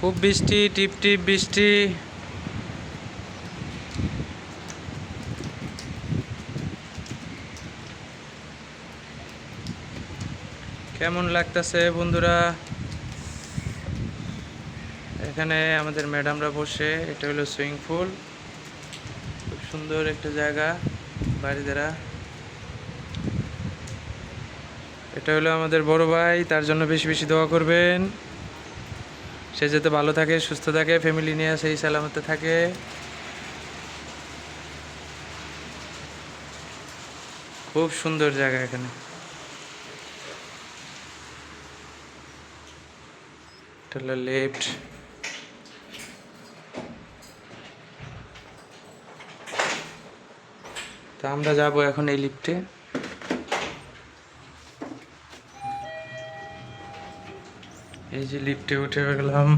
খুব বৃষ্টি, টিপ টিপ বৃষ্টি। কেমন লাগতেছে বন্ধুরা? এখানে আমাদের ম্যাডামরা বসে, এটা হলো সুইমিং পুল। খুব সুন্দর একটা জায়গা বাড়িদারা। এটা হলো আমাদের বড় ভাই, তার জন্য বেশি বেশি দোয়া করবেন। সে যাতে ভালো থাকে, সুস্থ থাকে, ফ্যামিলি নিয়ে সেই সালামতে থাকে। খুব সুন্দর জায়গা এখানে। এটা হলো লেফট। তা আমরা যাবো এখন এই লিফটে। এই যে লিফটে উঠে গেলাম।